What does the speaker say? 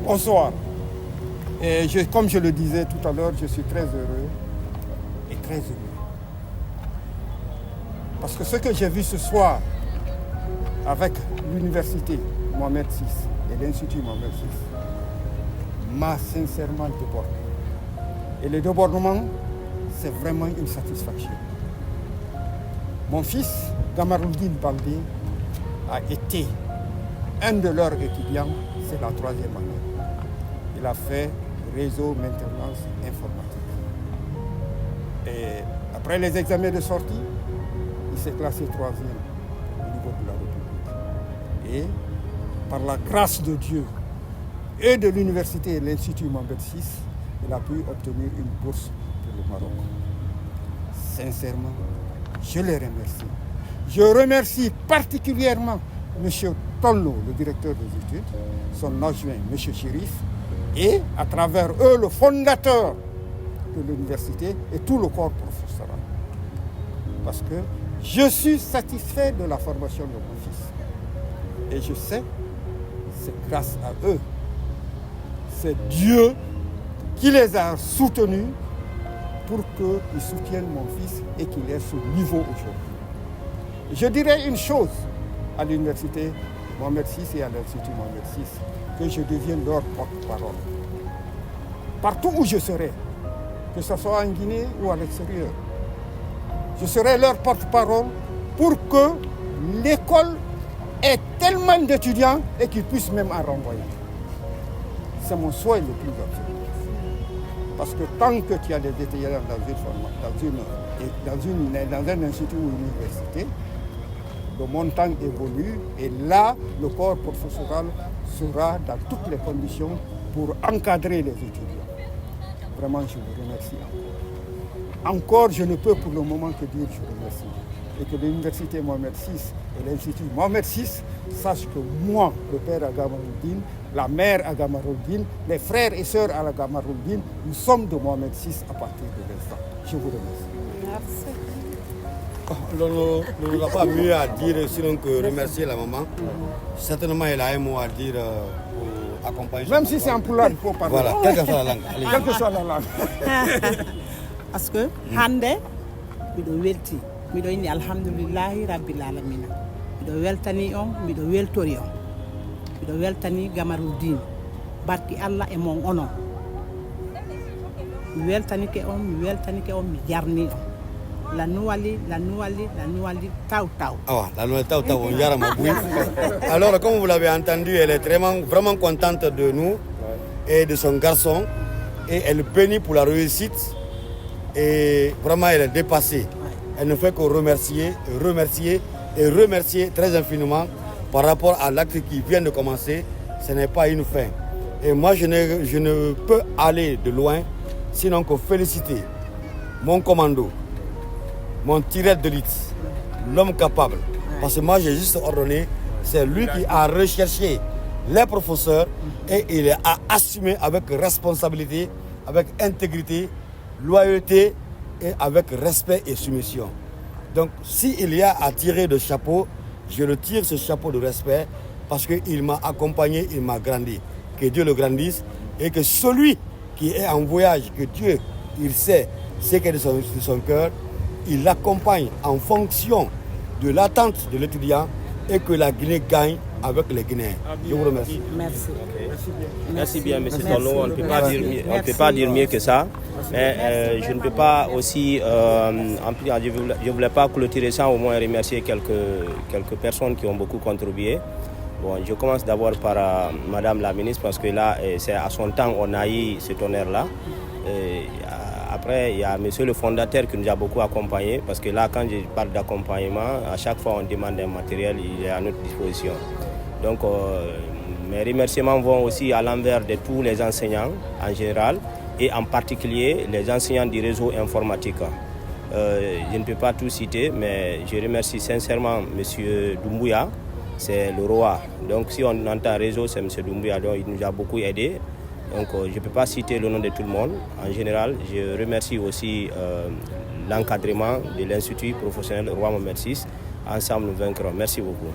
Bonsoir. Et comme je le disais tout à l'heure, je suis très heureux et très ému. Parce que ce que j'ai vu ce soir avec l'université Mohamed VI et l'Institut Mohamed VI m'a sincèrement débordé. Et le débordement, c'est vraiment une satisfaction. Mon fils, Gamaruddin Baldé, a été un de leurs étudiants, c'est la 3e année. Il a fait réseau maintenance informatique. Et après les examens de sortie, il s'est classé 3e au niveau de la République. Et par la grâce de Dieu et de l'université et de l'Institut Mohamed VI, il a pu obtenir une bourse pour le Maroc. Sincèrement, je les remercie. Je remercie particulièrement M. Tollo, le directeur des études, son adjoint, M. Chérif, et à travers eux, le fondateur de l'université et tout le corps professoral. Parce que je suis satisfait de la formation de mon fils. Et je sais, c'est grâce à eux. C'est Dieu qui les a soutenus pour qu'ils soutiennent mon fils et qu'il ait ce niveau aujourd'hui. Je dirais une chose à l'université Mohamed VI et à l'Institut Mohamed VI, que je devienne leur porte-parole. Partout où je serai, que ce soit en Guinée ou à l'extérieur, je serai leur porte-parole pour que l'école ait tellement d'étudiants et qu'ils puissent même en renvoyer. C'est mon souhait le plus absolu. Parce que tant que tu as des étudiants dans un institut ou une université, le montant évolue et là, le corps professoral sera dans toutes les conditions pour encadrer les étudiants. Vraiment, je vous remercie encore. Encore, je ne peux pour le moment que dire je vous remercie. Et que l'université Mohamed VI et l'Institut Mohamed VI sachent que moi, le père Agamaruddin, la mère Agamaruddin, les frères et sœurs Agamaruddin, nous sommes de Mohamed VI à partir de l'instant. Je vous remercie. Merci. On n'a pas mieux à dire sinon que remercier la maman. Certainement, elle a un mot à dire pour accompagner. Même si c'est en pulaar, il faut parler. Voilà, quelle que soit la langue. Allez. Quelle que soit la langue. Parce que hande miɗo welti miɗo inni alhamdulillahi rabbil alamina miɗo weltani on miɗo weltori on miɗo weltani Gamaruddin barki Allah e mon onon mi weltanike on mi jarni on la nuwali taw. Ah, la nuwali taw, on jarama oui. Alors, comme vous l'avez entendu, elle est vraiment contente de nous et de son garçon et elle bénit pour la réussite. Et vraiment, elle est dépassée. Elle ne fait que remercier très infiniment par rapport à l'acte qui vient de commencer. Ce n'est pas une fin. Et moi, je ne peux aller de loin, sinon que féliciter mon commando, mon tireur d'élite, l'homme capable. Parce que moi, j'ai juste ordonné, c'est lui qui a recherché les professeurs et il a assumé avec responsabilité, avec intégrité, loyauté et avec respect et soumission. Donc, s'il y a à tirer de chapeau, je le tire ce chapeau de respect parce qu'il m'a accompagné, il m'a grandi. Que Dieu le grandisse et que celui qui est en voyage, que Dieu, il sait ce qu'est de son cœur, il l'accompagne en fonction de l'attente de l'étudiant et que la Guinée gagne avec les Guinéens. Je vous remercie. Merci. Merci bien, M. Tollo. On ne peut pas dire mieux que ça. Mais je ne peux pas aussi, je ne voulais pas clôturer ça, au moins remercier quelques personnes qui ont beaucoup contribué. Bon, je commence d'abord par Madame la ministre parce que là, c'est à son temps on a eu cet honneur-là. Après, il y a monsieur le fondateur qui nous a beaucoup accompagnés parce que là, quand je parle d'accompagnement, à chaque fois on demande un matériel, il est à notre disposition. Donc, mes remerciements vont aussi à l'envers de tous les enseignants en général et en particulier les enseignants du réseau informatique. Je ne peux pas tout citer, mais je remercie sincèrement monsieur Doumbouya, c'est le roi. Donc, si on entend réseau, c'est monsieur Doumbouya, donc il nous a beaucoup aidés. Donc, je ne peux pas citer le nom de tout le monde. En général, je remercie aussi l'encadrement de l'Institut professionnel Roi Mohamed VI. Ensemble, nous vaincrons. Merci beaucoup.